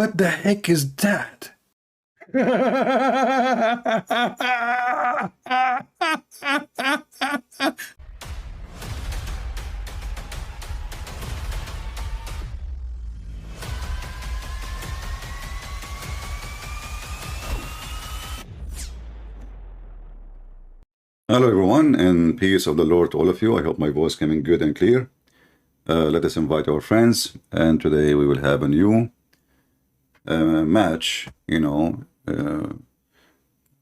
What the heck is that? Hello everyone, and peace of the Lord to all of you. I hope my voice coming good and clear. Let us invite our friends, and today we will have a new match,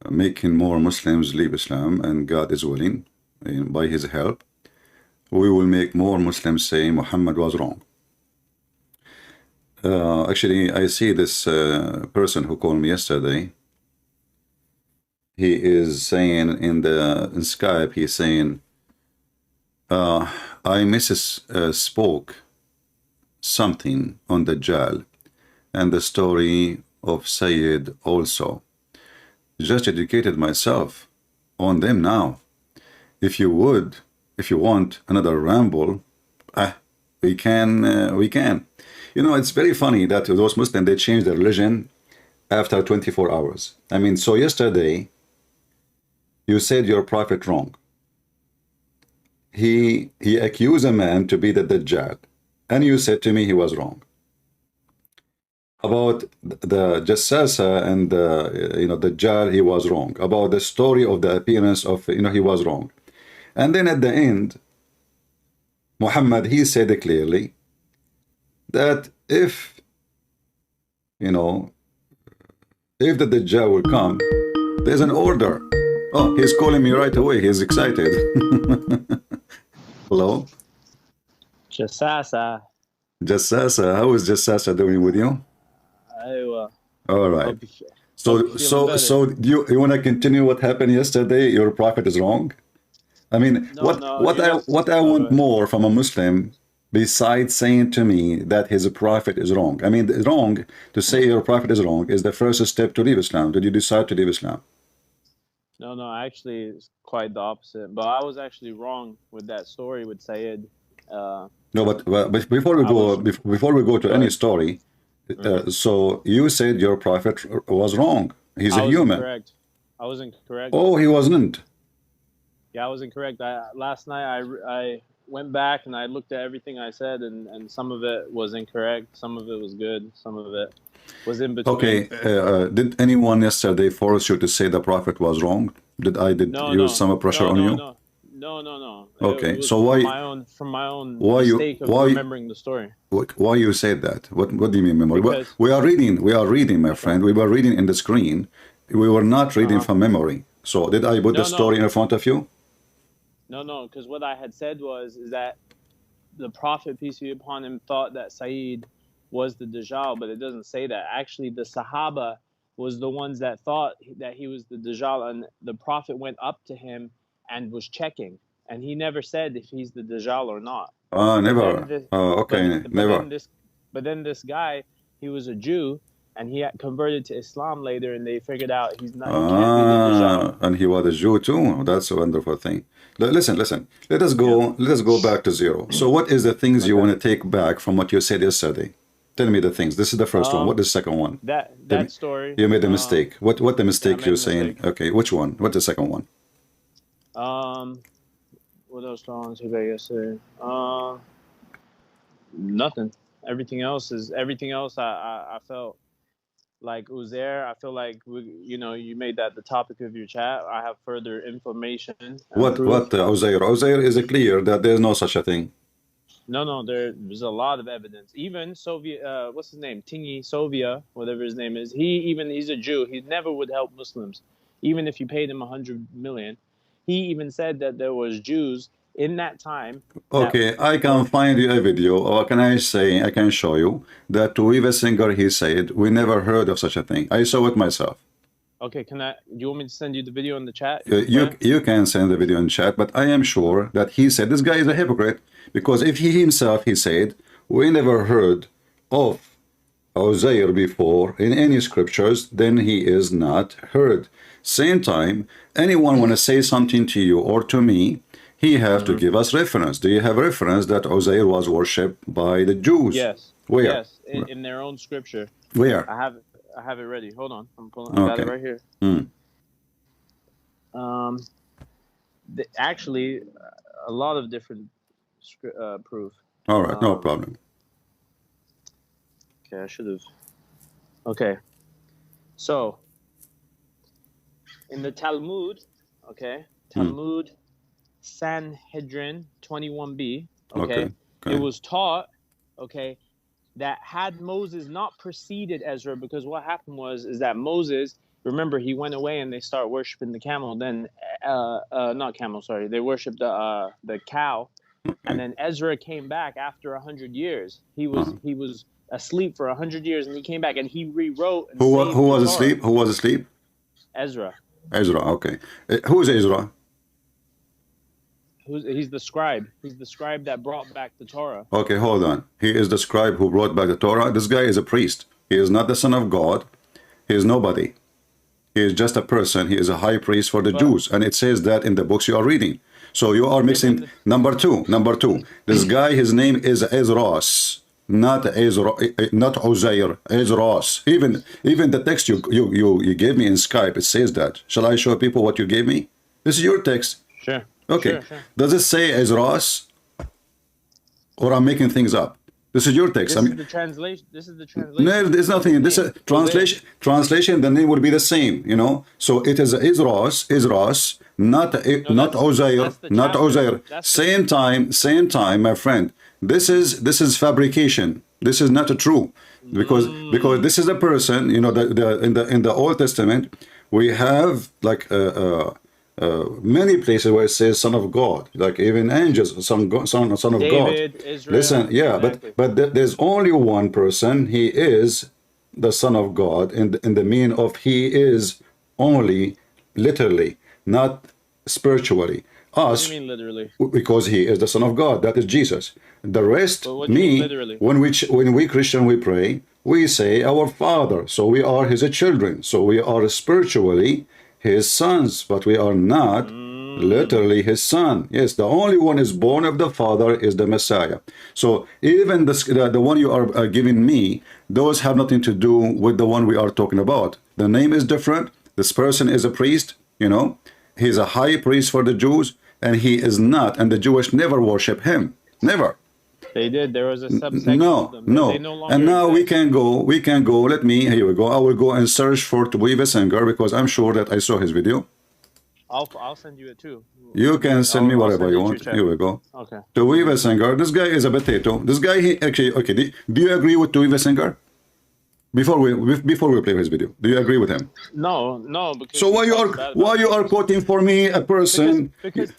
making more Muslims leave Islam, and God is willing, by his help, we will make more Muslims say Muhammad was wrong. Actually, I see this person who called me yesterday. He is saying in Skype, he's saying, I spoke something on the Dajjal and the story of Sayyid also. Just educated myself on them now. If you want another ramble, we can. It's very funny that those Muslims, they change their religion after 24 hours. I mean, so yesterday, you said your prophet wrong. He accused a man to be the Dajjal, and you said to me he was wrong. About the Jassasa and the Dajjal, he was wrong. About the story of the appearance of, he was wrong. And then at the end, Muhammad, he said clearly that if the Dajjal will come, there's an order. Oh, he's calling me right away. He's excited. Hello? Jassasa. Jassasa. How is Jassasa doing with you? All right. So do you want to continue what happened yesterday? Your prophet is wrong? I mean, what I want more from a Muslim besides saying to me that his prophet is wrong. I mean, wrong to say your prophet is wrong is the first step to leave Islam. Did you decide to leave Islam? No, actually, it's quite the opposite. But I was actually wrong with that story with Sayyid. No, but before we go to any story, so you said your prophet was wrong. He's a human. Correct. I was incorrect. Oh, he wasn't. Yeah, I was incorrect. Last night I went back and I looked at everything I said, and some of it was incorrect, some of it was good, some of it was in between. Okay, did anyone yesterday force you to say the prophet was wrong? Did use some pressure on you? No. Okay, it so why from my own mistake of remembering the story? Why you said that? What do you mean memory? We are reading, my friend. We were reading in the screen. We were not reading from memory. So did I put the story in front of you? No, because what I had said is that the Prophet, peace be upon him, thought that Sayyid was the Dajjal, but it doesn't say that. Actually, the Sahaba was the ones that thought that he was the Dajjal, and the Prophet went up to him and was checking, and he never said if he's the Dajjal or not. Never. Never. But then this guy, he was a Jew, and he had converted to Islam later, and they figured out he's not. He can't be the Dajjal. And he was a Jew too. That's a wonderful thing. Listen. Let us go back to zero. So, what is the things you want to take back from what you said yesterday? Tell me the things. This is the first one. What is the second one? That story. You made a mistake. What the mistake you're saying? Okay, which one? What's the second one? What else do I want to say yesterday? Nothing. Everything else. I felt like Uzair. I feel like you made that the topic of your chat. I have further information. What Uzair? Uzair is clear that there's no such a thing. No, there's a lot of evidence. Even Soviet, what's his name? Tingy Sovia, whatever his name is. He's a Jew. He never would help Muslims, even if you paid him 100 million. He even said that there was Jews in that time. Okay, I can find you a video, or can I can show you that Tovia Singer, he said, we never heard of such a thing. I saw it myself. Okay, do you want me to send you the video in the chat? You can send the video in chat, but I am sure that he said, this guy is a hypocrite, because if he himself, he said, we never heard of Uzair before in any scriptures, then he is not heard. Same time, anyone want to say something to you or to me, he have to give us reference. Do you have reference that Uzair was worshipped by the Jews? Yes. Where? Yes, in their own scripture. Where? I have it ready. Hold on, I'm pulling. I got Okay. it right here. Actually, a lot of different proof. All right, no problem. Okay, I should have. Okay, so in the Talmud, okay, Talmud Sanhedrin 21b, okay, it was taught, okay, that had Moses not preceded Ezra, because what happened is that Moses, remember, he went away and they start worshiping the camel. Then, not camel, sorry, they worshipped the cow, and then Ezra came back after 100 years. He was asleep for 100 years, and he came back and he rewrote. And who was asleep? Who was asleep? Ezra. Ezra. Okay. Who is Ezra? He's the scribe. He's the scribe that brought back the Torah. Okay, hold on. He is the scribe who brought back the Torah. This guy is a priest. He is not the son of God. He is nobody. He is just a person. He is a high priest for the Jews. And it says that in the books you are reading. So you are mixing. Number two. This guy, his name is Ezras. Not Ezra, not Uzair, Ezras. Even the text you gave me in Skype, it says that. Shall I show people what you gave me? This is your text. Sure. Okay. Sure. Does it say Ezras? Or I'm making things up? This is your text. This is the translation. No, there's nothing. This is translation. The name will be the same. You know. So it is Ezras, not Uzair, not Uzair. Same time, my friend. This is fabrication. This is not true, because this is a person. You know, in the Old Testament, we have like many places where it says son of God, like even angels, son of David, God. Israel, Listen, yeah, exactly. but there's only one person. He is the son of God in the meaning of he is only literally, not spiritually. Us, what do you mean literally? Because he is the son of God. That is Jesus. The rest, But what do you mean literally? when we Christian we pray, we say our Father. So we are his children. So we are spiritually his sons, but we are not literally his son. Yes, the only one is born of the Father is the Messiah. So even the one you are giving me, those have nothing to do with the one we are talking about. The name is different. This person is a priest, you know. He's a high priest for the Jews, and he is not, and the Jewish never worship him. Never. They did. There was a subsection No, of them. no. They no longer And now exist. we can go. Here we go. I will go and search for Tovia Singer, because I'm sure that I saw his video. I'll send you it too. You can send me whatever you want. Here we go. Okay. Tovia Singer. This guy is a potato. This guy, okay. Do you agree with Tovia Singer? Before we play his video, do you agree with him? No. Because so why you are quoting for me a person?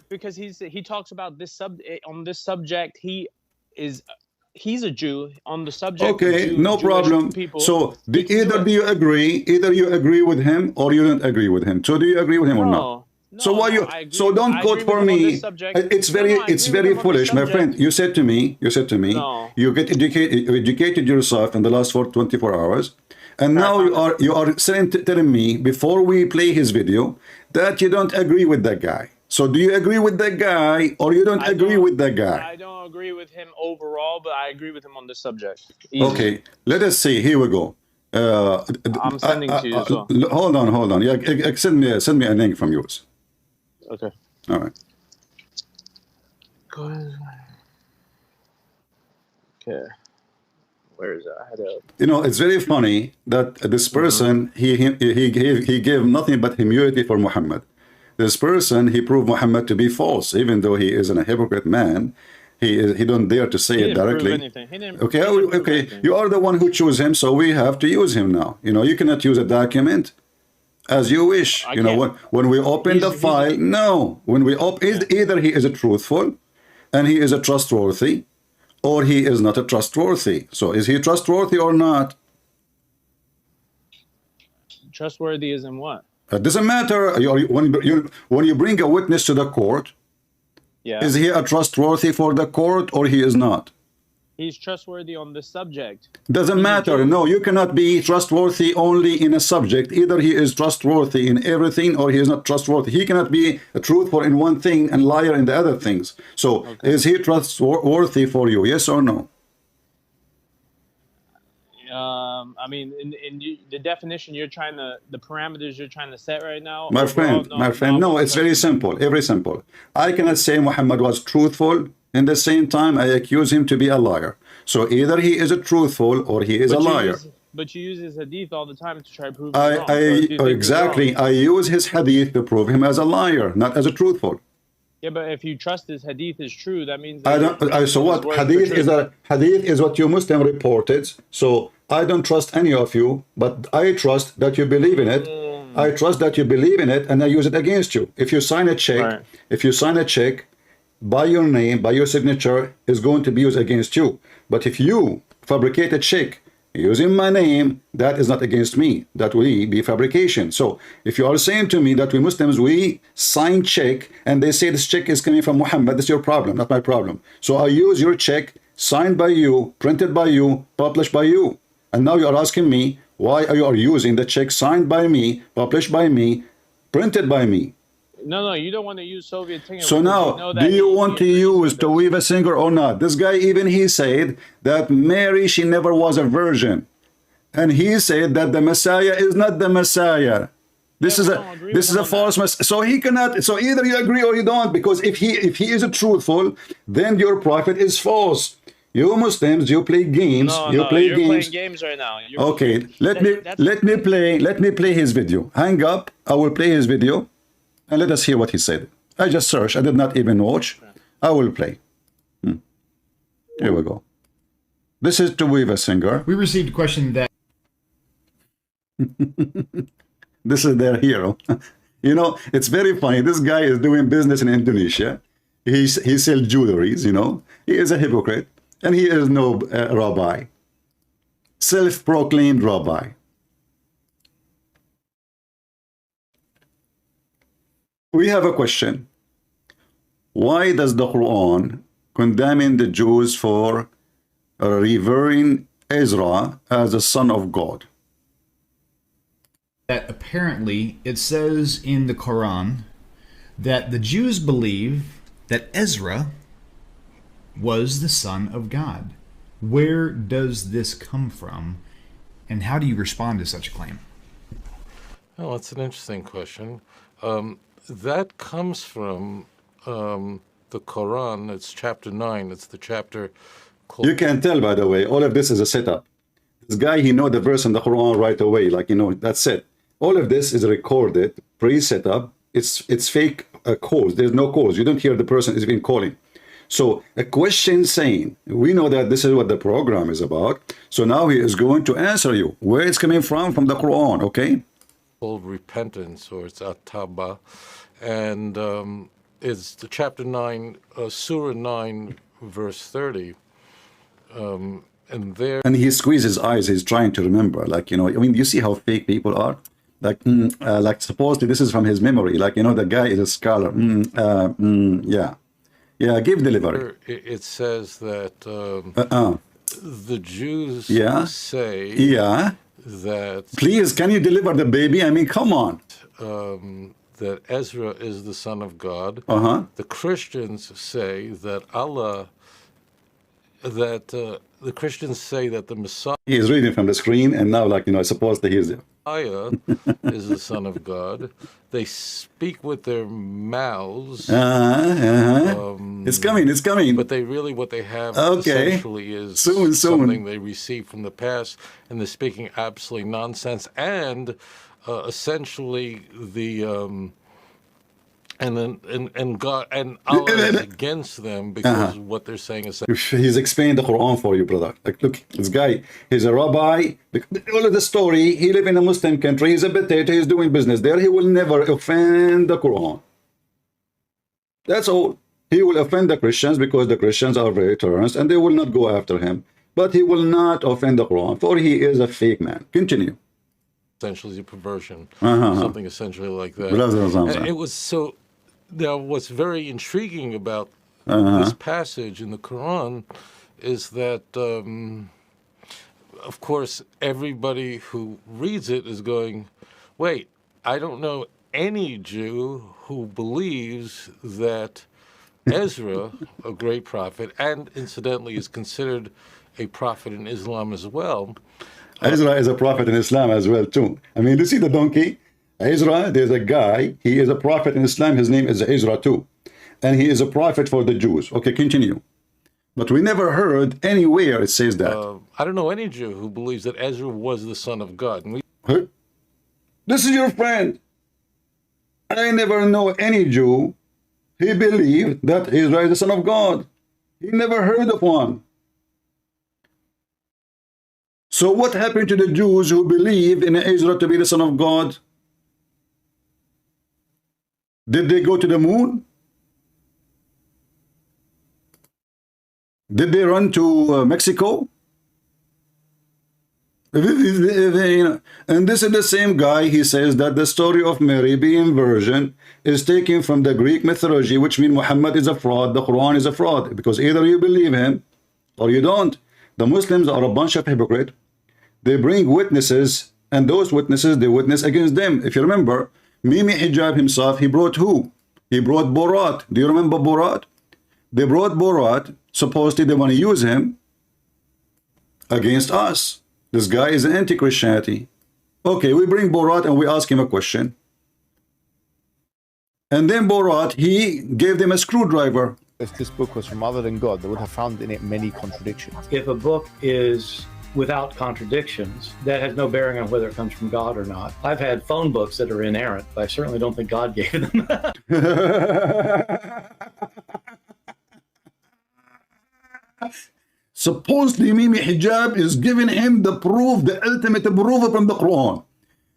Because he talks about this on this subject. He's a Jew on the subject. Okay, no problem. People, so either you agree with him or you don't agree with him. So do you agree with him or not? So why you? So don't quote for me. It's very foolish, my friend. You said to me, you get educated yourself in the last 24 hours, and now you are telling me before we play his video that you don't agree with that guy. So do you agree with that guy or you don't agree with that guy? I don't agree with him overall, but I agree with him on this subject. Easy. Okay, let us see. Here we go. I'm sending to you as well. Hold on. Yeah, send me a link from yours. Okay. All right. Go ahead. Okay. Where is it? I had a... You know, it's very funny that this person he gave nothing but humility for Muhammad. This person, he proved Muhammad to be false, even though he isn't a hypocrite man. He don't dare to say it directly. Okay. You are the one who chose him, so we have to use him now. You know, you cannot use a document as you wish. You know, when we open the file, when we open, either he is a truthful and he is a trustworthy, or he is not a trustworthy. So is he trustworthy or not? Trustworthy is in what? It doesn't matter. When you bring a witness to the court, is he a trustworthy for the court or he is not? He's trustworthy on the subject. Doesn't matter. No, you cannot be trustworthy only in a subject. Either he is trustworthy in everything or he is not trustworthy. He cannot be a truthful in one thing and liar in the other things. So is he trustworthy for you? Yes or no? I mean, the definition you're trying to, the parameters you're trying to set right now. My friend, no, it's very simple, very simple. I cannot say Muhammad was truthful. In the same time, I accuse him to be a liar. So either he is a truthful or he is a liar. But you use his hadith all the time to try to prove him wrong. Exactly. I use his hadith to prove him as a liar, not as a truthful. Yeah, but if you trust his hadith is true, that means so what? Hadith is what you Muslim reported. So I don't trust any of you, but I trust that you believe in it. I trust that you believe in it, and I use it against you. If you sign a check, by your name, by your signature, is going to be used against you. But if you fabricate a check using my name, that is not against me. That will be fabrication. So if you are saying to me that we Muslims, we sign check and they say this check is coming from Muhammad, that's your problem, not my problem. So I use your check signed by you, printed by you, published by you. And now you are asking me why you are using the check signed by me, published by me, printed by me. No, you don't want to use Soviet Singer. So now, do you want to use Tovia Singer or not? This guy, even he said that Mary, she never was a virgin. And he said that the Messiah is not the Messiah. This is a false Messiah. So he cannot, so either you agree or you don't, because if he is a truthful, then your prophet is false. You Muslims, you play games. You're playing games right now. Okay, let me play his video. Hang up, I will play his video. And let us hear what he said. I just searched. I did not even watch. I will play. Here we go. This is Tovia Singer. We received a question that... This is their hero. You know, it's very funny. This guy is doing business in Indonesia. He sells jewelries, you know. He is a hypocrite. And he is no rabbi. Self-proclaimed rabbi. We have a question. Why does the Quran condemn the Jews for revering Ezra as a son of God? That apparently it says in the Quran that the Jews believe that Ezra was the son of God. Where does this come from, and how do you respond to such a claim? Well, that's an interesting question. That comes from the Quran. It's chapter 9. It's the chapter called... You can tell, by the way, all of this is a setup. This guy, he know the verse in the Quran right away. Like, you know, that's it. All of this is recorded, pre-set up. It's fake calls. There's no calls. You don't hear the person is even calling. So a question saying, we know that this is what the program is about. So now he is going to answer you. Where it's coming from the Quran, okay? Called repentance, or it's at-tawbah, and it's the chapter 9, Surah 9, verse 30, and there... And he squeezes his eyes, he's trying to remember, like, you know, I mean, you see how fake people are? Like supposedly this is from his memory, like, you know, the guy is a scholar, yeah, give delivery. It says that the Jews say... that... Please, can you deliver the baby? I mean, come on. That Ezra is the son of God. The Christians say that Allah... that the Christians say that the Messiah... He is reading from the screen, and now, like, you know, I suppose that he's... Messiah is the son of God. They speak with their mouths. It's coming. But they really, what they have essentially is something they received from the past, and they're speaking absolutely nonsense. And essentially the and God and Allah is against them because what they're saying is... He's explained the Quran for you, brother. Like, look, this guy, he's a rabbi. All of the story, he lives in a Muslim country, he's a potato, he's doing business there. He will never offend the Quran. That's all. He will offend the Christians because the Christians are very tolerant and they will not go after him. But he will not offend the Quran, for he is a fake man. Continue. Essentially a perversion, something essentially like that. And it was so... Now, what's very intriguing about this passage in the Quran is that, of course, everybody who reads it is going, wait, I don't know any Jew who believes that Ezra, a great prophet, and incidentally is considered a prophet in Islam as well, Ezra is a prophet in Islam as well too. I mean, you see the donkey? Ezra, there's a guy, he is a prophet in Islam, his name is Ezra too. And he is a prophet for the Jews. Okay, continue. But we never heard anywhere it says that. I don't know any Jew who believes that Ezra was the son of God. This is your friend. I never know any Jew who believed that Ezra is the son of God. He never heard of one. So what happened to the Jews who believe in Ezra to be the son of God? Did they go to the moon? Did they run to Mexico? And this is the same guy, he says that the story of Mary being virgin is taken from the Greek mythology, which means Muhammad is a fraud, the Quran is a fraud, because either you believe him or you don't. The Muslims are a bunch of hypocrites. They bring witnesses, and those witnesses, they witness against them. If you remember, Mimi Hijab himself, he brought who? He brought Borat. Do you remember Borat? They brought Borat, supposedly they want to use him against us. This guy is an anti-Christianity. Okay, we bring Borat and we ask him a question. And then Borat, he gave them a screwdriver. If this book was from other than God, they would have found in it many contradictions. If a book is without contradictions, that has no bearing on whether it comes from God or not. I've had phone books that are inerrant, but I certainly don't think God gave them. Supposedly Mimi Hijab is giving him the proof, the ultimate proof from the Quran.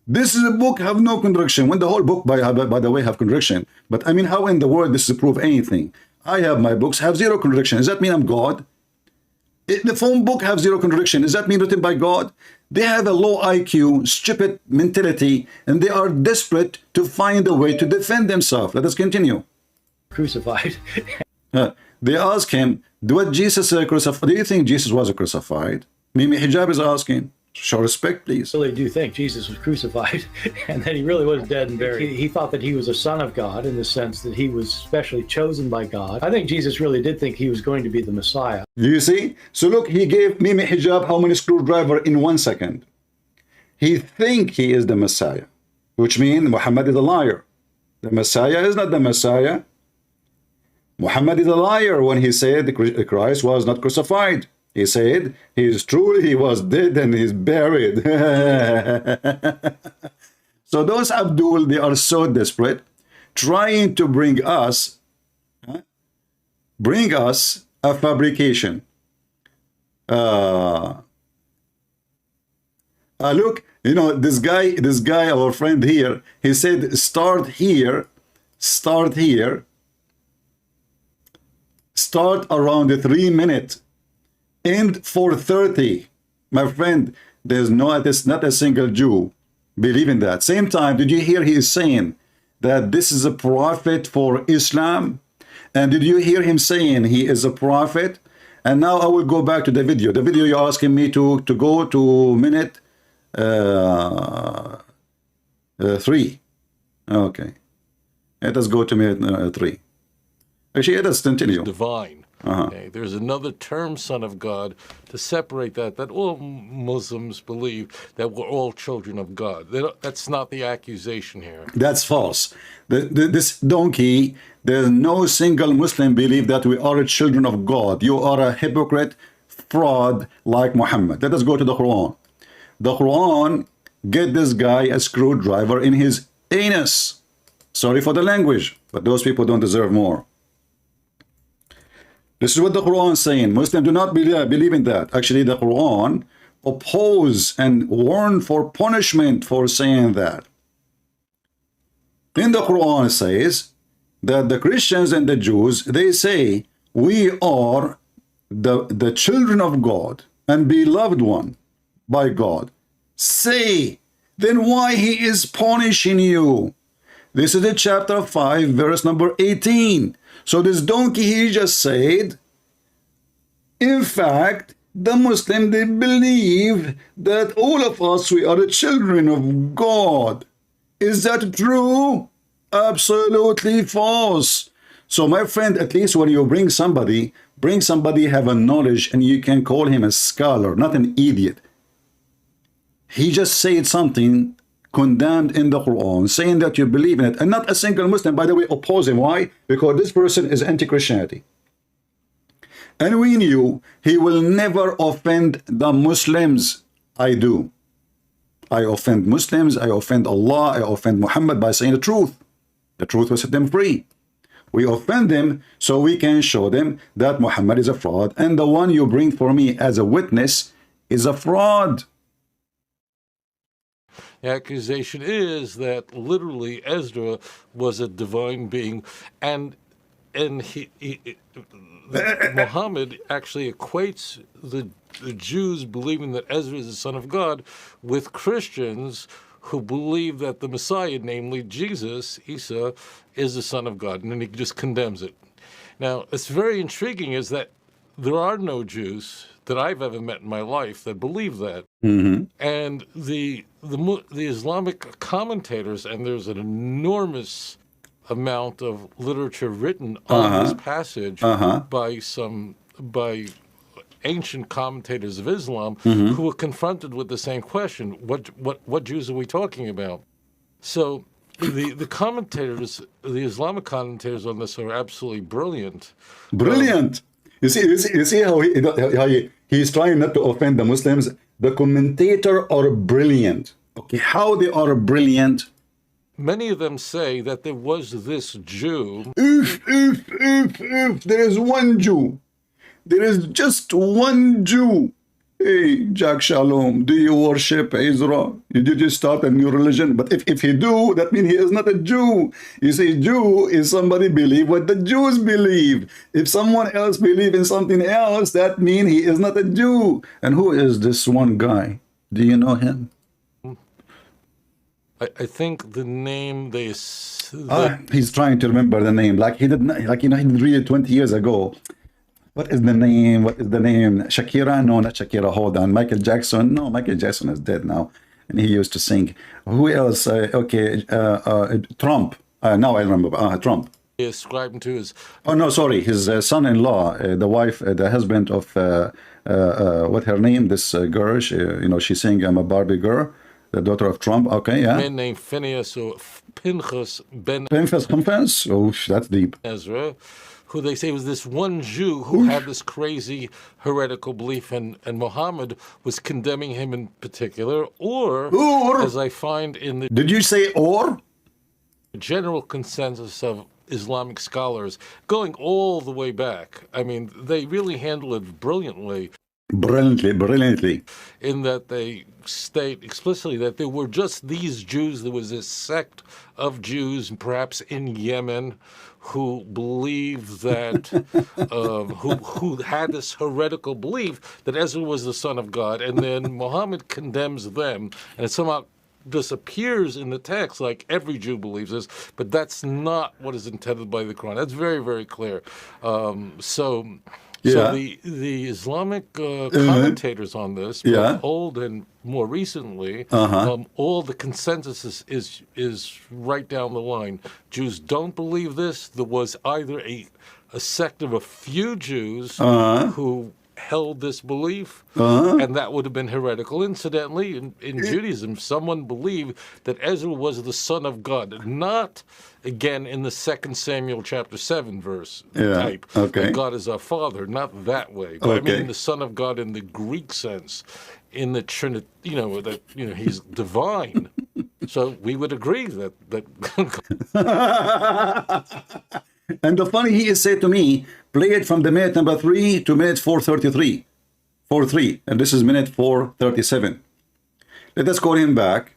This is a book have no contradiction. When the whole book, by the way, have contradiction. But I mean, how in the world this is prove anything? I have my books have zero contradiction. Does that mean I'm God? The phone book have zero contradiction. Does that mean written by God? They have a low IQ, stupid mentality, and they are desperate to find a way to defend themselves. Let us continue. Crucified. They ask him, do Jesus crucified? Do you think Jesus was crucified? Mimi Hijab is asking. Show respect, please. I really do think Jesus was crucified and that he really was dead and buried. He thought that he was a son of God in the sense that he was specially chosen by God. I think Jesus really did think he was going to be the Messiah. Do you see? So look, he gave Mimi Hijab how many screwdriver in 1 second. He think he is the Messiah, which means Muhammad is a liar. The Messiah is not the Messiah. Muhammad is a liar when he said Christ was not crucified. He said he is true, he was dead and he's buried. So those Abdul, they are so desperate, trying to bring us a fabrication. Look, you know, this guy, our friend here, he said, start here, start around the 3 minutes. End 4:30, my friend. There's not a single Jew believe in that. Same time, did you hear he is saying that this is a prophet for Islam? And did you hear him saying he is a prophet? And now I will go back to the video. The video you're asking me to go to minute 3. Okay, let us go to minute 3. Actually, let us continue. Divine. Okay. There's another term, son of God, to separate that all Muslims believe that we're all children of God. That's not the accusation here. That's false. This donkey, there's no single Muslim believe that we are children of God. You are a hypocrite, fraud like Muhammad. Let us go to the Quran. The Quran get this guy a screwdriver in his anus. Sorry for the language, but those people don't deserve more. This is what the Quran is saying. Muslims do not believe in that. Actually, the Quran oppose and warn for punishment for saying that. In the Quran it says that the Christians and the Jews, they say, we are the children of God and beloved one by God. Say, then why he is punishing you? This is the chapter 5, verse number 18. So this donkey, he just said, in fact, the Muslim, they believe that all of us, we are the children of God. Is that true? Absolutely false. So my friend, at least when you bring somebody have a knowledge and you can call him a scholar, not an idiot. He just said something condemned in the Quran, saying that you believe in it, and not a single Muslim, by the way, oppose him. Why? Because this person is anti-Christianity. And we knew he will never offend the Muslims. I do. I offend Muslims, I offend Allah, I offend Muhammad by saying the truth. The truth will set them free. We offend them so we can show them that Muhammad is a fraud, and the one you bring for me as a witness is a fraud. The accusation is that literally Ezra was a divine being, and Muhammad actually equates the Jews believing that Ezra is the son of God with Christians who believe that the Messiah, namely Jesus, Isa, is the son of God, and then he just condemns it. Now, it's very intriguing is that there are no Jews that I've ever met in my life that believe that. And the Islamic commentators, and there's an enormous amount of literature written on this passage by ancient commentators of Islam who were confronted with the same question: what Jews are we talking about? So the commentators, the Islamic commentators on this are absolutely brilliant. Brilliant. You see how he's trying not to offend the Muslims. The commentators are brilliant. Okay, how they are brilliant? Many of them say that there was this Jew. If there is one Jew, there is just one Jew. Hey, Jack Shalom, do you worship Ezra? Did you start a new religion? But if he do, that means he is not a Jew. You see, Jew is somebody believe what the Jews believe. If someone else believe in something else, that means he is not a Jew. And who is this one guy? Do you know him? I think the name he's trying to remember the name. Like he didn't, like he didn't read it 20 years ago. What is the name? What is the name? Shakira? No, not Shakira. Hold on. Michael Jackson? No, Michael Jackson is dead now. And he used to sing. Who else? Trump. Now I remember. Trump. He ascribed him to his... Oh, no, sorry. His son-in-law, the wife, the husband of, what her name? This girl, she sang, I'm a Barbie girl. The daughter of Trump. Okay, yeah. A man named Phineas or Pinchas ben... Pinchas? Oh, that's deep. Ezra, who they say was this one Jew who had this crazy heretical belief, and Muhammad was condemning him in particular, or, as I find in the... Did you say or? General consensus of Islamic scholars, going all the way back. I mean, they really handle it brilliantly. Brilliantly. In that they state explicitly that there were just these Jews. There was this sect of Jews, perhaps in Yemen, who believed that, who had this heretical belief that Ezra was the son of God, and then Muhammad condemns them, and it somehow disappears in the text, like every Jew believes this, but that's not what is intended by the Quran. That's very, very clear. So the Islamic commentators on this, both old and more recently, all the consensus is right down the line. Jews don't believe this. There was either a sect of a few Jews who held this belief, and that would have been heretical. Incidentally, in Judaism, someone believed that Ezra was the son of God, not, again, in the 2 Samuel chapter 7 verse type, that God is our father, not that way. But I mean the son of God in the Greek sense, in the Trinity, that he's divine. So we would agree that And the funny he is said to me, play it from the minute number 3 to minute 4:33. 4:3, and this is minute 4:37. Let us call him back.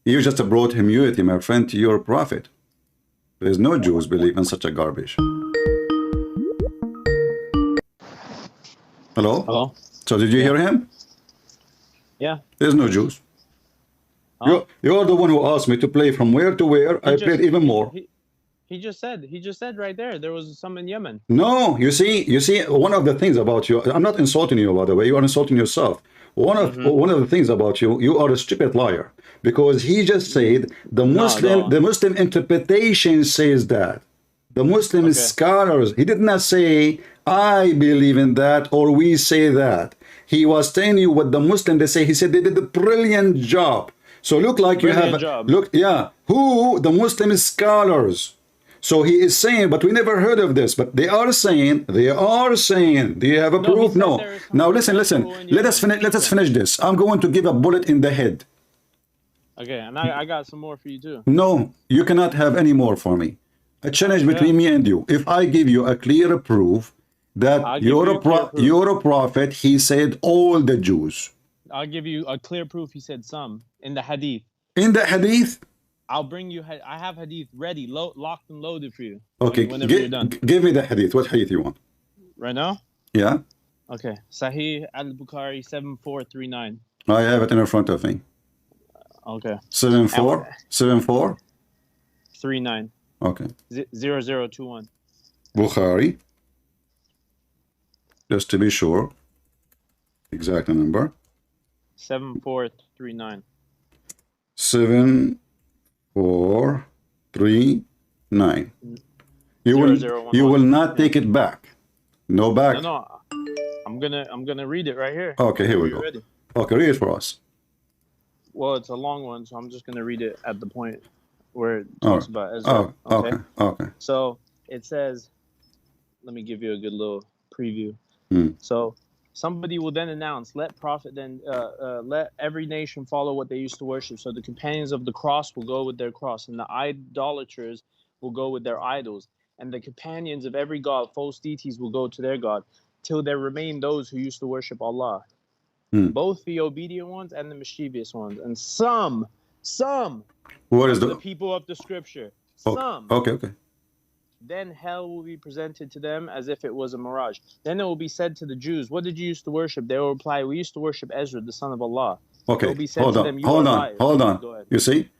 You just brought humility, my friend, to your prophet. There is no Jews believe in such a garbage. Hello? Hello? So did you hear him? Yeah. There's no Jews. You're the one who asked me to play from where to where. I played even more. He just said right there was some in Yemen. No, you see, one of the things about you, I'm not insulting you, by the way, you are insulting yourself. One of the things about you, you are a stupid liar, because he just said the Muslim interpretation says that. The Muslim scholars, he did not say I believe in that or we say that. he was telling you what the Muslim they say. He said they did a brilliant job. So look like Brilliant you have job. look, yeah. Who the Muslim scholars? So he is saying, but we never heard of this. But they are saying. Do you have a proof? No. Now listen. Let us finish this. I'm going to give a bullet in the head. Okay, and I got some more for you too. No, you cannot have any more for me. A challenge between me and you. If I give you a clear proof that you're a prophet, he said all the Jews. I'll give you a clear proof. He said some in the Hadith. In the Hadith? I'll bring you. I have Hadith ready, locked and loaded for you. Okay, whenever you're done. Give me the Hadith. What Hadith you want? Right now? Yeah. Okay. Sahih al-Bukhari 7439. I have it in front of me. Okay. 74 39. Okay. 0021. Bukhari. Just to be sure. Exact number. 7439. 7439. You will not take it back. No back. No. I'm gonna read it right here. Okay, here we go. Ready? Okay, read it for us. Well, it's a long one, so I'm just gonna read it at the point where it talks about Ezra. Okay. So it says, let me give you a good little preview. So somebody will then announce, let every nation follow what they used to worship. So the companions of the cross will go with their cross, and the idolaters will go with their idols, and the companions of every god, false deities, will go to their god, till there remain those who used to worship Allah, both the obedient ones and the mischievous ones, and some what is the people of the scripture. Some. Okay. Then hell will be presented to them as if it was a mirage. Then it will be said to the Jews, what did you used to worship? They will reply, we used to worship Ezra, the son of Allah. Okay, hold on. You see?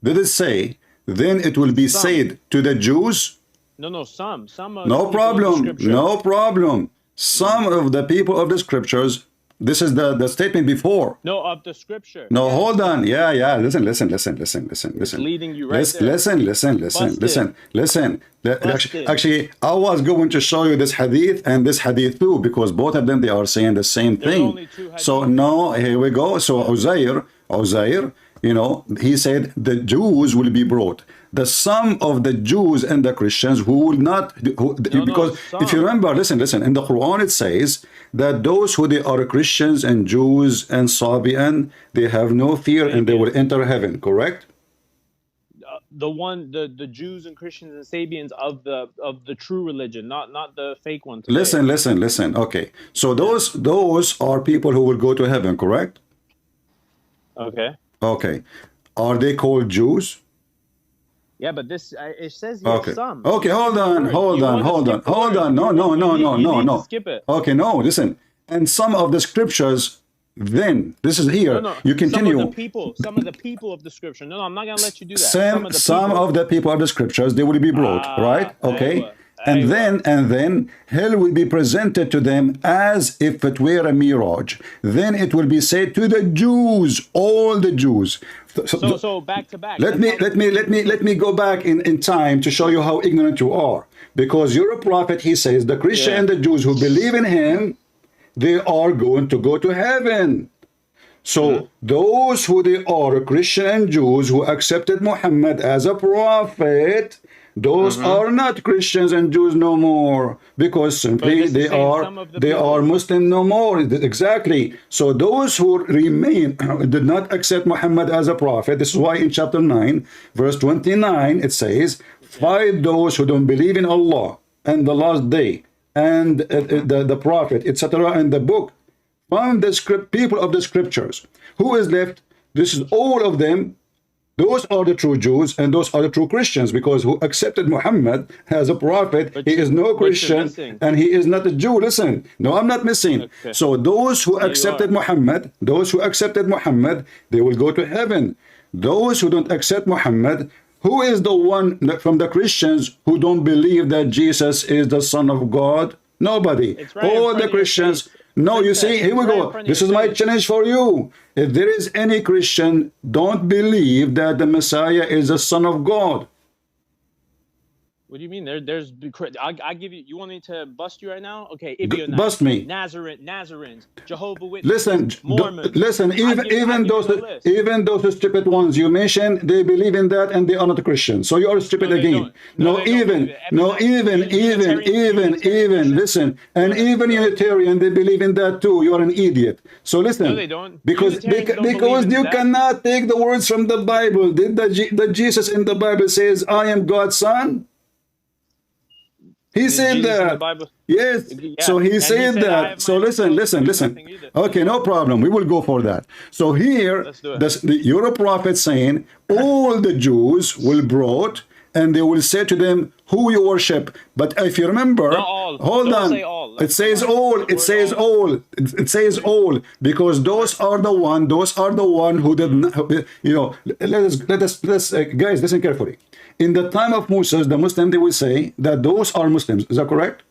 Did it say, then it will be said to the Jews? No, some. No problem. Some of the people of the scriptures. This is the statement before. No, of the scripture. No, hold on. Yeah. Listen. It's leading you right there. Listen. Actually, I was going to show you this hadith and this hadith too, because both of them, they are saying the same thing. So no, here we go. So Uzair, he said the Jews will be brought. The sum of the Jews and the Christians who will not, because if you remember, listen, in the Quran it says that those who they are Christians and Jews and Sabian, they have no fear and they will enter heaven, correct? The Jews and Christians and Sabians of the true religion, not the fake one. Today. Listen. Okay, so those are people who will go to heaven, correct? Okay. Are they called Jews? Yeah, but this it says here some. Okay, hold on. No. Skip it. Okay, no, listen. And some of the scriptures, then this is here. No. You continue. Some of the people of the scripture. No, I'm not gonna let you do that. Some of the people of the scriptures, they will be brought, right? Okay. And then hell will be presented to them as if it were a mirage. Then it will be said to the Jews, all the Jews. So back to back. Let me go back in time to show you how ignorant you are. Because you're a prophet, he says, the Christian and the Jews who believe in him, they are going to go to heaven. So those who they are Christian and Jews who accepted Muhammad as a prophet, those are not Christians and Jews no more, because simply they are Muslim no more. Exactly. So those who remain did not accept Muhammad as a prophet. This is why in chapter 9 verse 29 it says, fight those who don't believe in Allah and the last day and the prophet, etc., and the book from the people of the scriptures. Who is left? This is all of them. Those are the true Jews and those are the true Christians, because who accepted Muhammad as a prophet, he is no Christian and he is not a Jew. Listen, no, I'm not missing. Okay. So those who accepted Muhammad, they will go to heaven. Those who don't accept Muhammad, who is the one from the Christians who don't believe that Jesus is the Son of God? Nobody. All the Christians. No, you see, here we go. This is my challenge for you. If there is any Christian, don't believe that the Messiah is the Son of God. What do you mean? I give you. You want me to bust you right now? Okay, Ibionite, bust me. Nazarenes, Jehovah Witnesses, Listen, listen. Even those stupid ones you mentioned, they believe in that, and they are not Christian. So you are stupid again. Even. Listen, and even Unitarian, they believe in that too. You are an idiot. So listen. No, they don't. Because you cannot take the words from the Bible. Did the Jesus in the Bible says, "I am God's son"? He said that. Yes. Yeah. So he said that. So listen. Okay, no problem. We will go for that. So here, you're a prophet saying all the Jews will brought, and they will say to them who you worship. But if you remember, hold on. It says all. It says all. It says all, because those are the one who did not. You know. Let us guys, listen carefully. In the time of Moses, the Muslims, they will say that those are Muslims. Is that correct?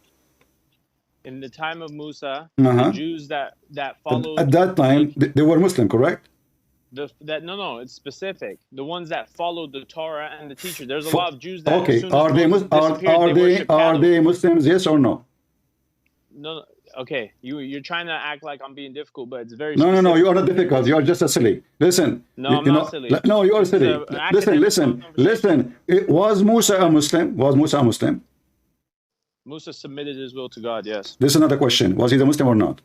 In the time of Musa, the Jews that followed at that time, they were Muslim, correct? No, it's specific. The ones that followed the Torah and the teacher. There's a lot of Jews that are they Muslims? Yes or no? No. Okay, you're trying to act like I'm being difficult, but it's very no, you are not difficult. You are just a silly. Listen. No, I'm not silly. No, you are silly. Listen. Was Musa a Muslim? Musa submitted his will to God. Yes. This is not a question. Was he a Muslim or not?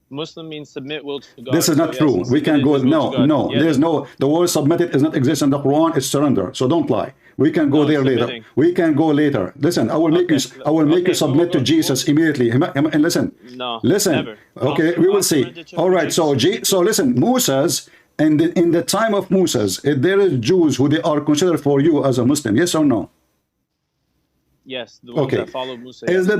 Muslim means submit will to God. This is not true. We can go. No. There's no. The word submitted is not exist in the Quran. It's surrender. So don't lie. We can go there later. We can go later. Listen, I will make you. I will make you submit to Jesus immediately. And listen. No. Listen. Never. Okay, we will see. All right. So listen, Moses, and in the time of Moses, if there is Jews who they are considered for you as a Muslim, yes or no? Yes, the ones that follow Musa. Is the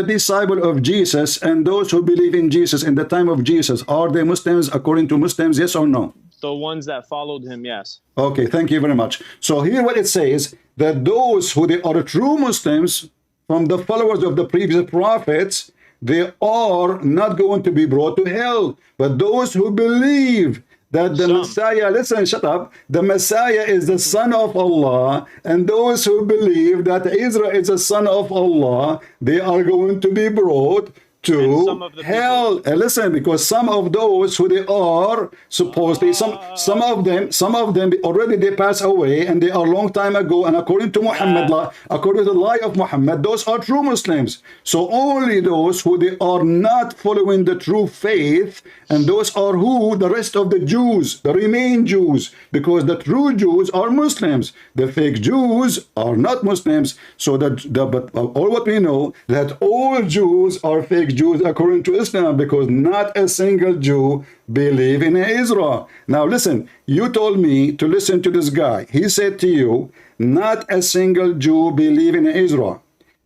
disciple of Jesus and those who believe in Jesus in the time of Jesus, are they Muslims according to Muslims? Yes or no? The ones that followed him, yes. Okay, thank you very much. So here what it says, that those who they are true Muslims from the followers of the previous prophets, they are not going to be brought to hell. But those who believe that the Messiah, listen, shut up, the Messiah is the son of Allah, and those who believe that Ezra is the son of Allah, they are going to be brought to hell. And listen, because some of those who they are supposedly, some of them already they pass away, and they are long time ago, and according to Muhammad, according to the lie of Muhammad, those are true Muslims. So only those who they are not following the true faith, and those are who? The rest of the Jews, the remain Jews, because the true Jews are Muslims. The fake Jews are not Muslims. So but all what we know, that all Jews are fake Jews according to Islam, because not a single Jew believe in Ezra. Now listen, you told me to listen to this guy. He said to you, not a single Jew believe in Ezra,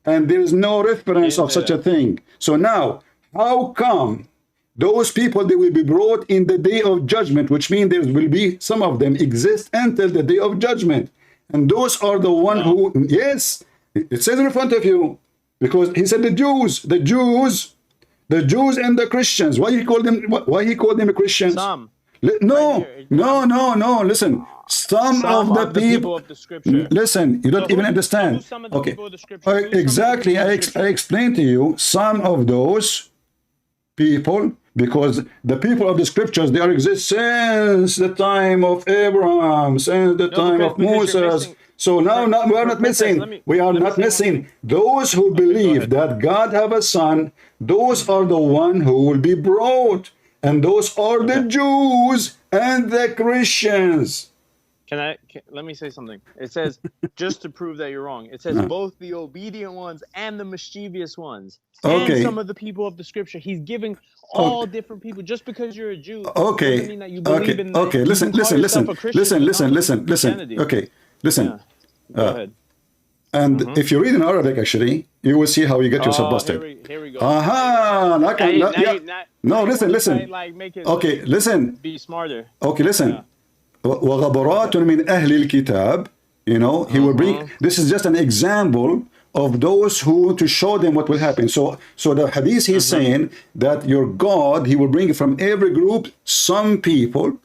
and there is no reference of such a thing. So now, how come those people, they will be brought in the day of judgment, which means there will be, some of them exist until the day of judgment, and those are the one who, yes, it says in front of you, because he said the Jews and the Christians. Why he called them Christians? Some. No, listen. Some of the people of the scripture. Listen, you don't even understand. Okay, exactly. I explained to you some of those people, because the people of the scriptures, they are exist since the time of Abraham, since the time of Moses. So now we are not missing. We are not missing those who believe that God have a son. Those are the one who will be brought, and those are the Jews and the Christians. Let me say something. It says, just to prove that you're wrong, it says both the obedient ones and the mischievous ones, and some of the people of the scripture. He's giving all different people. Just because you're a Jew doesn't mean that you believe in listen. Okay, listen. Go ahead. And if you read in Arabic, actually, you will see how you get yourself busted. Here we go. No, listen. Okay, listen. Be smarter. Okay, listen. وَغَبَرَاتٌ مِنْ أَهْلِ الْكِتَابِ, you know, he will bring, this is just an example of those who, to show them what will happen. So the hadith, he's saying that your God, he will bring from every group some people,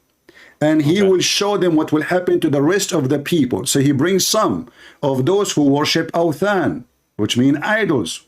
and he will show them what will happen to the rest of the people. So he brings some of those who worship awthan, which mean idols.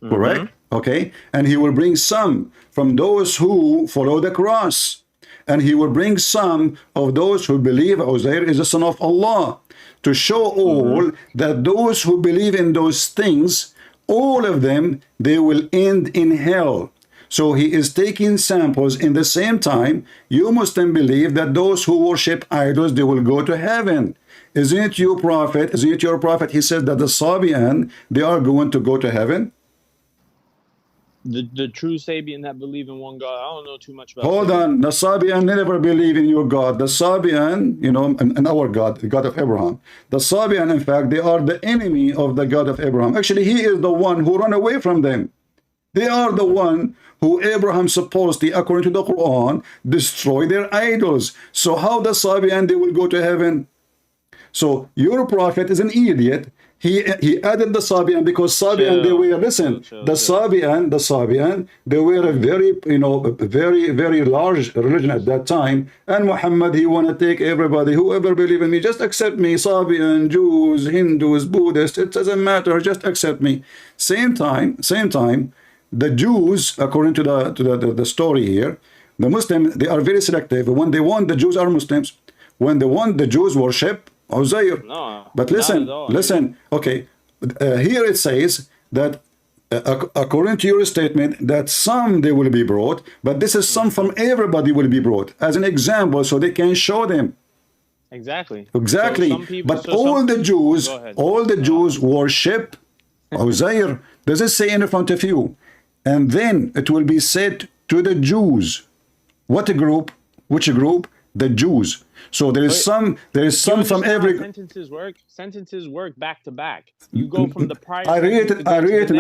Correct? Okay. And he will bring some from those who follow the cross. And he will bring some of those who believe Uzair is the son of Allah, to show all that those who believe in those things, all of them, they will end in hell. So he is taking samples. In the same time, you Muslim believe that those who worship idols, they will go to heaven. Isn't it you, Prophet? Isn't it your Prophet? He says that the Sabian, they are going to go to heaven. The true Sabian that believe in one God. I don't know too much about Hold on. The Sabian never believe in your God. The Sabian, you know, and our God, the God of Abraham. The Sabian, in fact, they are the enemy of the God of Abraham. Actually, he is the one who ran away from them. They are the one who Abraham supposedly, according to the Quran, destroy their idols. So how the Sabian, they will go to heaven? So your Prophet is an idiot. He added the Sabian because Sabian, they were, listen, the Sabian, they were a very, you know, very large religion at that time. And Muhammad, he want to take everybody, whoever believe in me, just accept me. Sabian, Jews, Hindus, Buddhists, it doesn't matter, just accept me. Same time, the Jews, according to the story here, the Muslims, they are very selective. When they want, the Jews are Muslims. When they want, the Jews worship Uzair. No, but listen, okay, here it says that according to your statement that some they will be brought, but this is some from everybody will be brought as an example so they can show them. Exactly. So but all the Jews worship Uzair. Does it say in front of you? And then it will be said to the Jews. What a group? Which group? The Jews. So there is some from every. Sentences work back to back. You go from the prior. I read it in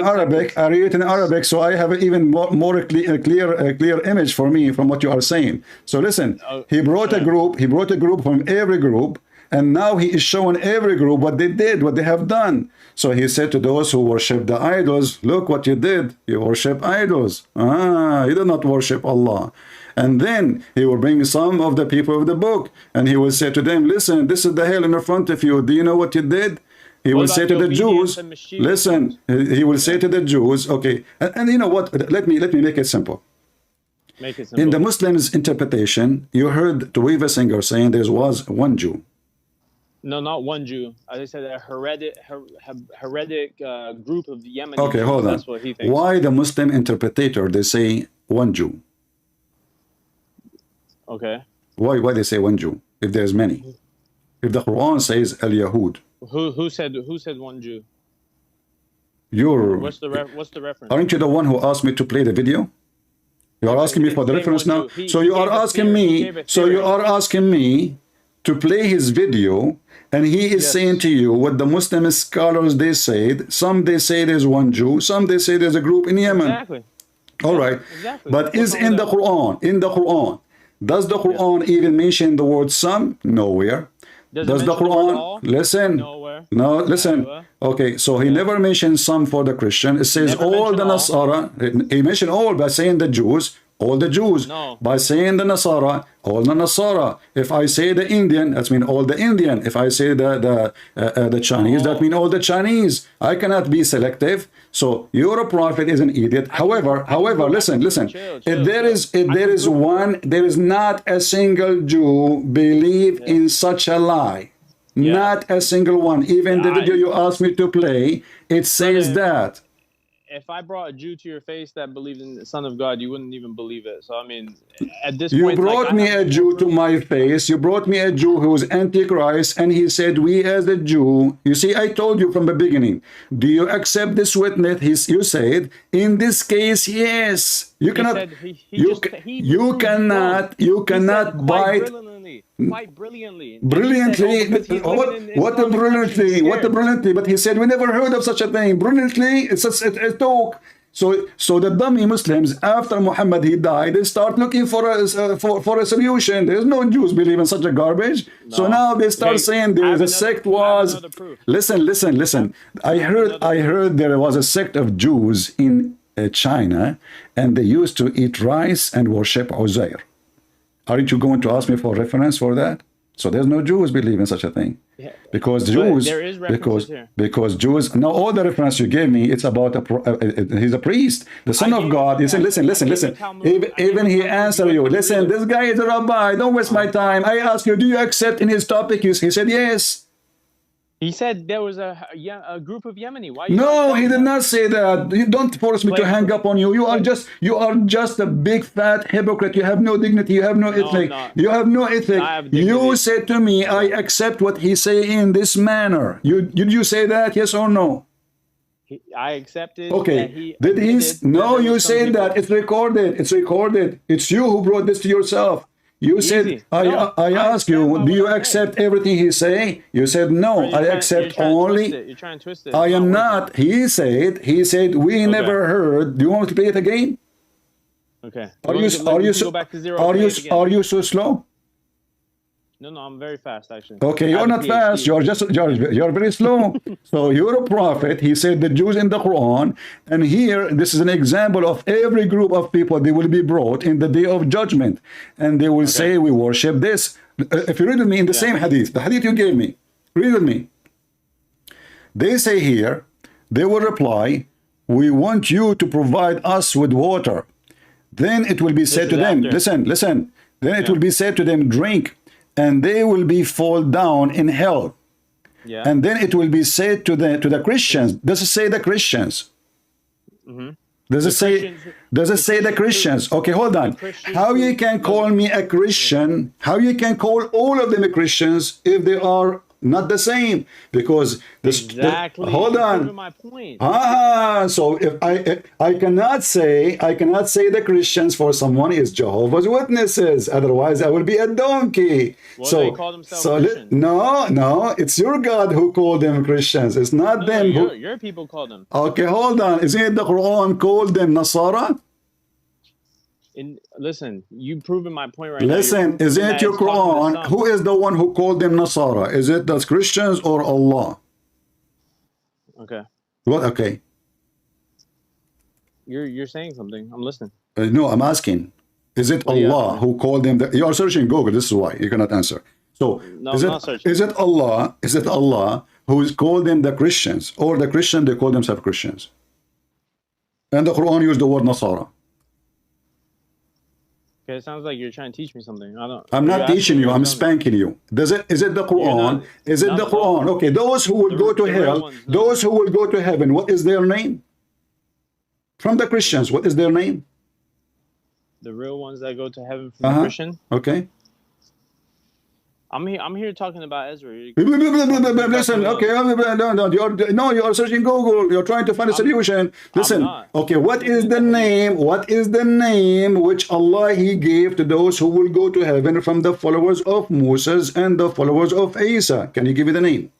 Arabic. So I have an even more clear image for me from what you are saying. So listen, he brought a group. He brought a group from every group, and now he is showing every group what they did, what they have done. So he said to those who worship the idols, look what you did. You worship idols. You did not worship Allah. And then he will bring some of the people of the book, and he will say to them, listen, this is the hell in front of you. Do you know what you did? He will say to the Jews, listen, he will say to the Jews, okay, and you know what? Let me make it simple. Make it simple. In the Muslims' interpretation, you heard Tovia Singer saying there was one Jew. No, not one Jew. I said a heretic group of Yemeni. Okay, hold on. That's what he thinks. Why the Muslim interpretator, they say one Jew? Okay. Why they say one Jew if there's many? If the Quran says al-Yahud. Who said one Jew? You're. What's the reference? Aren't you the one who asked me to play the video? You are asking me for the reference now. So you are asking me. So you are asking me to play his video, and he is saying to you what the Muslim scholars they said. Some they say there's one Jew. Some they say there's a group in Yemen. Exactly. All right. Exactly. But is in the Quran? In the Quran. Does the Quran even mention the word some? Nowhere. Does the Quran? Listen. Nowhere. No, listen. Okay, so he never mentioned some for the Christian. It says all the Nasara. He mentioned all by saying the Jews. All the Jews. No. By saying the Nasara, all the Nasara. If I say the Indian, that means all the Indian. If I say the Chinese, that means all the Chinese. I cannot be selective. So your prophet is an idiot. However, listen. If there is not a single Jew believe in such a lie. Not a single one. Even the video you asked me to play, it says that. If I brought a Jew to your face that believed in the Son of God, you wouldn't even believe it. So I mean, at this point, you brought me a Jew to my face. You brought me a Jew who was Antichrist, and he said, "We as a Jew." You see, I told you from the beginning. Do you accept this witness? You said, in this case, yes. You cannot. You cannot bite. Quite brilliantly. Brilliantly? What a brilliantly? What a brilliantly? But he said, we never heard of such a thing. Brilliantly, it's a talk. So the dummy Muslims, after Muhammad he died, they start looking for a solution. There's no Jews believe in such a garbage. No. So now they start saying there is a sect was. Listen. I heard there was a sect of Jews in China, and they used to eat rice and worship Uzair. Aren't you going to ask me for reference for that? So there's no Jews believe in such a thing. Yeah. Because But Jews, there is references here. because Jews, now all the reference you gave me, it's about he's a priest, the son of God. You said, listen. Even he answered you, listen, this guy is a rabbi, don't waste my time. I asked you, do you accept in his topic? He said, yes. He said there was a group of Yemeni. Why? No, he did not say that. You don't force me to hang up on you. You are just a big fat hypocrite. You have no dignity. You have no ethic. You have no ethic. You said to me, I accept what he say in this manner. Did you say that? Yes or no? I accepted. Okay. Did he? No, you said that. It's recorded. It's recorded. It's you who brought this to yourself. You said, I asked you, do you accept everything he say? You said, no, I accept only. You're trying to twist it. I am not. He said, we never heard. Do you want me to play it again? Okay. Are you so slow? No, I'm very fast actually. Okay, you're not fast. You're very slow. So you're a prophet. He said the Jews in the Quran, and here this is an example of every group of people. They will be brought in the day of judgment, and they will say we worship this. If you read with me in the same hadith, the hadith you gave me, read with me. They say here, they will reply, we want you to provide us with water. Then it will be said to them, listen. Then it will be said to them, drink. And they will be fall down in hell. Yeah. And then it will be said to the Christians. Does it say the Christians? Mm-hmm. Does it say the Christians? Okay, hold on. How you can call me a Christian? How you can call all of them a Christians if they are not the same? Because hold on. My point. So if I cannot say the Christians for someone is Jehovah's Witnesses. Otherwise, I will be a donkey. Well, they call themselves Christians. No, it's your God who called them Christians. It's not them. Your people call them. Okay, hold on. Isn't it the Quran called them Nasara? Listen, you've proven my point right now. Listen, isn't it your Quran? Who is the one who called them Nasara? Is it the Christians or Allah? Okay. What? Okay. You're saying something. I'm listening. No, I'm asking. Is it Allah who called them? You are searching Google. This is why you cannot answer. So no, I'm not searching. Is it Allah? Is it Allah who is called them the Christians, or the Christian they call themselves Christians? And the Quran used the word Nasara. Okay, it sounds like you're trying to teach me something. I'm not teaching you. I'm spanking you. Is it the Quran? Is it the Quran? Okay, those who will go to hell, those who will go to heaven, what is their name? From the Christians, what is their name? The real ones that go to heaven from the Christian? Okay. I'm here talking about Ezra. Listen, okay, no, you are searching Google. You're trying to find a solution. Listen, okay, what is the name? What is the name which Allah He gave to those who will go to heaven from the followers of Moses and the followers of Isa? Can you give me the name?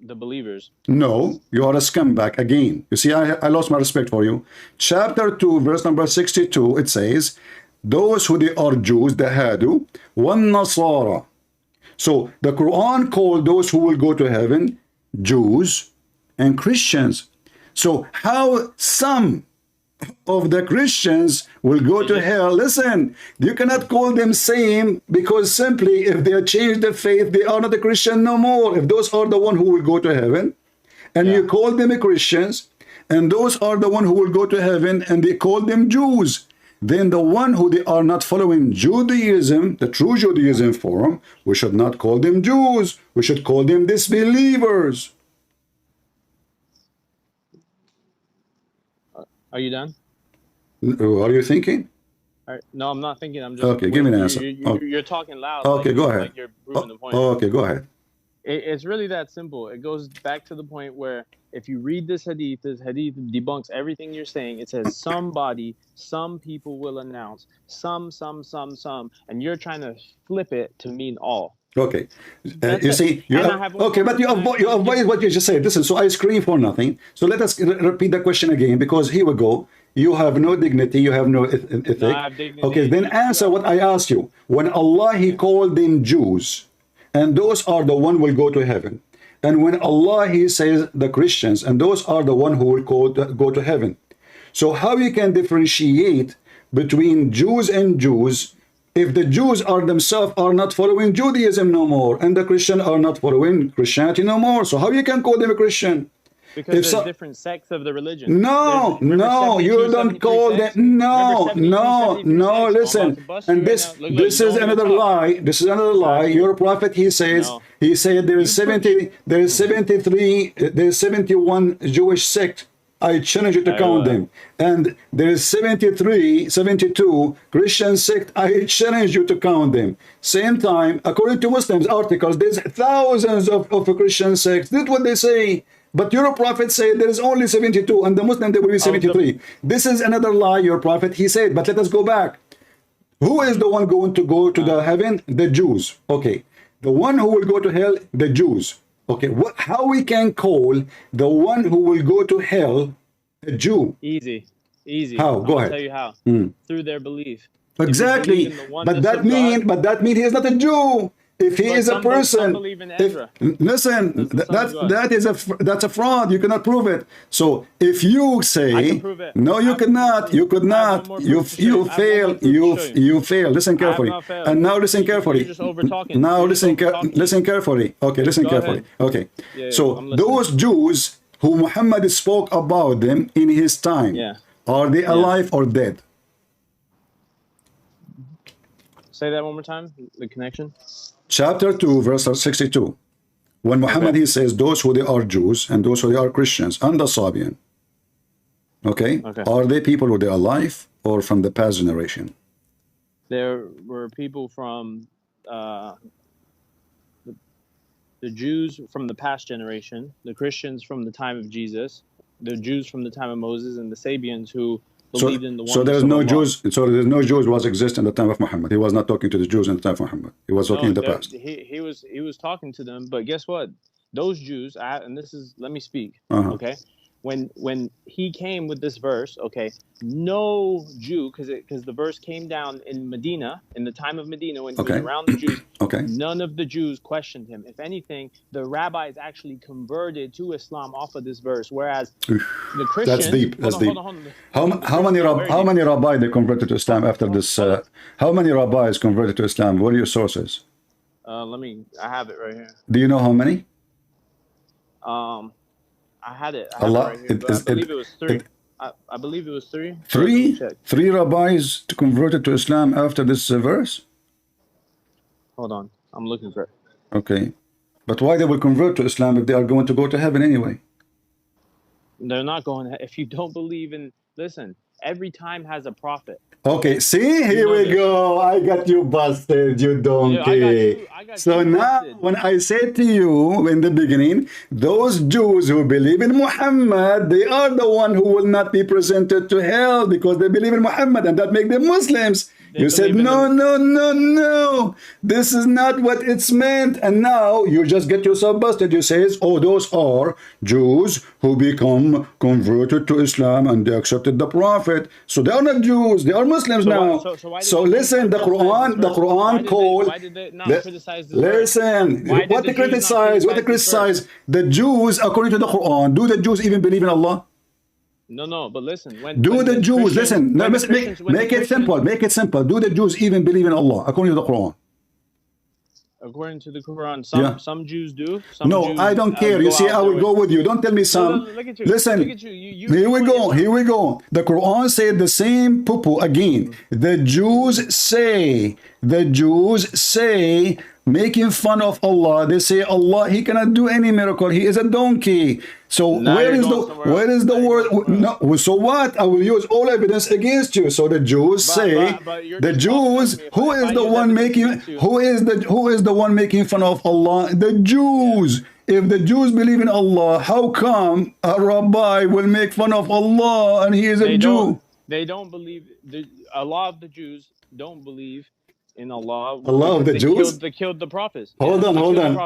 The believers. No, you are a scumbag again. You see, I lost my respect for you. Chapter 2, verse number 62, it says, those who they are Jews, the Hadu, one Nasara. So the Quran called those who will go to heaven Jews and Christians. So how some of the Christians will go to hell? Listen, you cannot call them same, because simply if they change the faith, they are not a Christian no more. If those are the one who will go to heaven, and you call them Christians, and those are the one who will go to heaven, and they call them Jews, then the one who they are not following Judaism, the true Judaism form, we should not call them Jews. We should call them disbelievers. Are you done? Are you thinking? No, I'm not thinking. I'm just okay. Give me an answer. You're talking loud. Okay, go ahead. Like you're proving the point. Okay, go ahead. It's really that simple. It goes back to the point where if you read this hadith debunks everything you're saying. It says some people will announce, some, and you're trying to flip it to mean all. Okay, you see, okay, but you avoid what you just said. Listen, so I scream for nothing. So let us repeat the question again, because here we go. You have no dignity, you have no ethic. No, I have dignity. Okay, then answer what I asked you. When Allah He called them Jews, and those are the one will go to heaven. And when Allah He says the Christians, and those are the one who will go to heaven. So how you can differentiate between Jews and Jews if the Jews are themselves are not following Judaism no more, and the Christians are not following Christianity no more. So how you can call them a Christian? Because there's different sects of the religion. No, no, you don't call them. No, listen. And this is another lie. This is another lie. Your prophet, he said there is 71 Jewish sects. I challenge you to count them. And there is 72 Christian sects. I challenge you to count them. Same time, according to Muslims articles, there's thousands of Christian sects. That's what they say. But your prophet said there is only 72, and the Muslim there will be 73. This is another lie, your prophet, he said. But let us go back. Who is the one going to go to the heaven? The Jews. Okay. The one who will go to hell? The Jews. Okay. How we can call the one who will go to hell a Jew? Easy. How? Go ahead. I'll tell you how. Through their belief. Exactly. But that means he is not a Jew. If he is a person, listen, that's a fraud. You cannot prove it. So if you say no, you cannot. You could not. You fail. You fail. Listen carefully. And now listen carefully. Now listen carefully. Okay, listen carefully. Okay. So those Jews who Muhammad spoke about them in his time, are they alive or dead? Say that one more time. The connection. Chapter 2, verse 62. When Muhammad, he says, those who they are Jews and those who they are Christians, and the Sabian. Okay? Are they people who they are alive or from the past generation? There were people from the Jews from the past generation, the Christians from the time of Jesus, the Jews from the time of Moses, and the Sabians who believed in the one. So there's no Jews. So there's no Jews was exist in the time of Muhammad. He was not talking to the Jews in the time of Muhammad. He was talking in the past. He was talking to them, but guess what? Those Jews, and this is, let me speak. Okay, when he came with this verse, okay, no Jew, because the verse came down in Medina, in the time of Medina, when he was around the Jews, none of the Jews questioned him. If anything, the rabbis actually converted to Islam off of this verse, whereas the Christians... That's deep. That's deep. How many rabbis they converted to Islam after this? How many rabbis converted to Islam? What are your sources? I have it right here. Do you know how many? I had it. I believe it was three. I believe it was three. Three rabbis converted to Islam after this verse? Hold on. I'm looking for it. Okay. But why they will convert to Islam if they are going to go to heaven anyway? They're not going to. If you don't believe in... Listen, every time has a prophet. Okay, see, here we go. I got you busted, you donkey. So now, when I said to you in the beginning, those Jews who believe in Muhammad, they are the one who will not be presented to hell because they believe in Muhammad, and that makes them Muslims. You said, no. This is not what it's meant. And now you just get yourself busted. You say, oh, those are Jews who become converted to Islam and they accepted the Prophet. So they are not Jews. They are Muslims now. So listen, the Quran called... Listen, what they criticize? The Jews, according to the Quran, do the Jews even believe in Allah? No, but listen. Do the Jews, listen, make it simple. Do the Jews even believe in Allah, according to the Quran? According to the Quran, some Jews do. I don't care. You see, I will go with you. Don't tell me some. Listen, here we go. The Quran said the same poo-poo again. The Jews say, making fun of Allah. They say Allah, he cannot do any miracle. He is a donkey. So where is the word? No. So what? I will use all evidence against you. So the Jews say, the Jews, who is the one making fun of Allah? The Jews. If the Jews believe in Allah, how come a rabbi will make fun of Allah and he is a Jew? They don't believe. A lot of the Jews don't believe in Allah. Allah of the Jews? They killed the prophets. Hold on.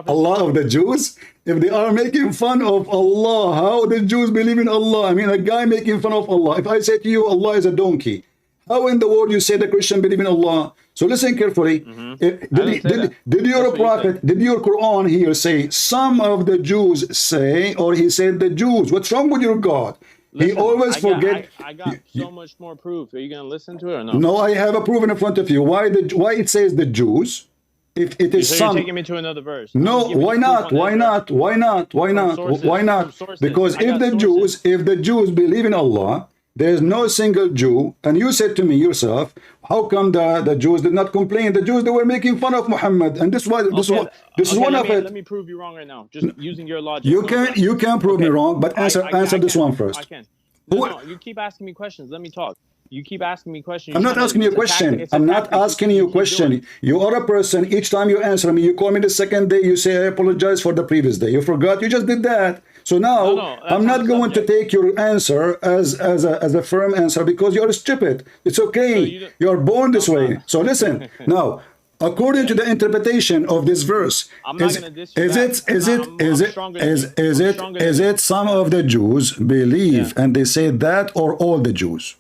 Allah of the Jews? If they are making fun of Allah, how the Jews believe in Allah? I mean, a guy making fun of Allah. If I say to you, Allah is a donkey, how in the world you say the Christian believe in Allah? So listen carefully. Did your prophet, did your Quran here say, some of the Jews say, or he said the Jews? What's wrong with your God? He always forget. I got so much more proof. Are you going to listen to it or no? No, I have a proof in front of you. Why it says the Jews? If it is you're taking me to another verse. No, why not? Why not? Why not? Why not? Why not? Because if the Jews believe in Allah, there is no single Jew, and you said to me yourself, how come the Jews did not complain? The Jews, they were making fun of Muhammad, and this is one of it. Let me prove you wrong right now. Just using your logic. You can prove me wrong, but answer this one first. I can. No, you keep asking me questions. Let me talk. You keep asking me questions. I'm not asking you a question. I'm not asking you a question. You are a person. Each time you answer me, you call me the second day, you say, I apologize for the previous day. You forgot. You just did that. So now I'm not going to take your answer as a firm answer because you're stupid. It's okay. So you're born this way. So listen. Now, according to the interpretation of this verse, is it some of the Jews believe and they say that, or all the Jews?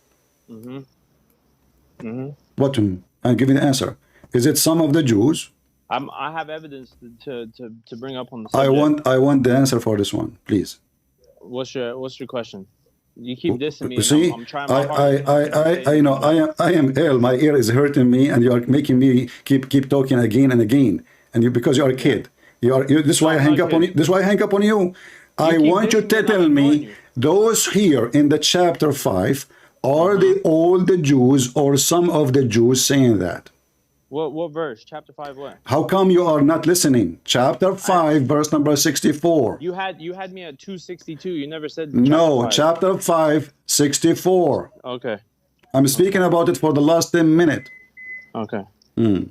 What? I'm giving the answer. Is it some of the Jews? I have evidence to bring up on the subject. I want the answer for this one, please. What's your question? You keep dissing me. See, I'm trying my hardest. I know I am ill. My ear is hurting me, and you are making me keep talking again and again. And because you are a kid, this is why I hang up on you. This is why I hang up on you. I want you to tell me those here in the chapter 5 are they all the Jews or some of the Jews saying that? What verse? Chapter 5 what? How come you are not listening? Chapter 5, verse number 64. You had me at 262. You never said no, chapter 5, 64. Okay. I'm speaking about it for the last 10 minutes. Okay. Okay.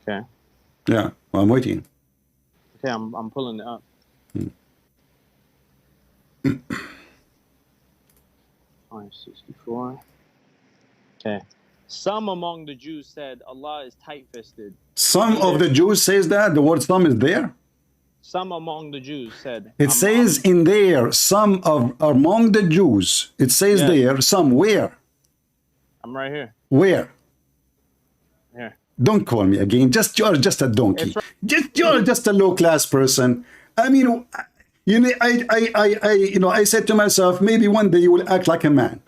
Okay. Yeah, well, I'm waiting. Okay, I'm pulling it up. 564. Okay. Some among the Jews said Allah is tight-fisted. Some of the Jews says that? The word some is there? Some among the Jews said. It says in there, some of among the Jews. It says there, some. Where? I'm right here. Where? Here. Don't call me again. You're just a donkey. You're just a low-class person. I mean, I said to myself, maybe one day you will act like a man.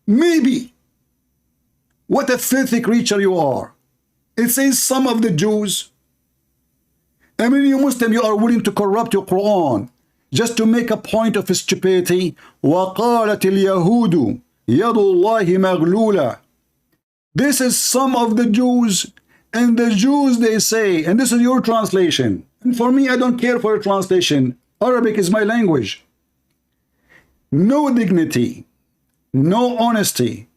Maybe. What a filthy creature you are. It says some of the Jews. I mean, you Muslim, you are willing to corrupt your Quran just to make a point of stupidity. وَقَالَتِ الْيَهُودُ يَدُ اللَّهِ مَغْلُولَةً. This is some of the Jews, and the Jews, they say, and this is your translation. And for me, I don't care for your translation. Arabic is my language. No dignity, no honesty.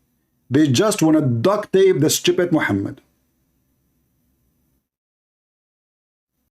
They just want to duct tape the stupid Muhammad.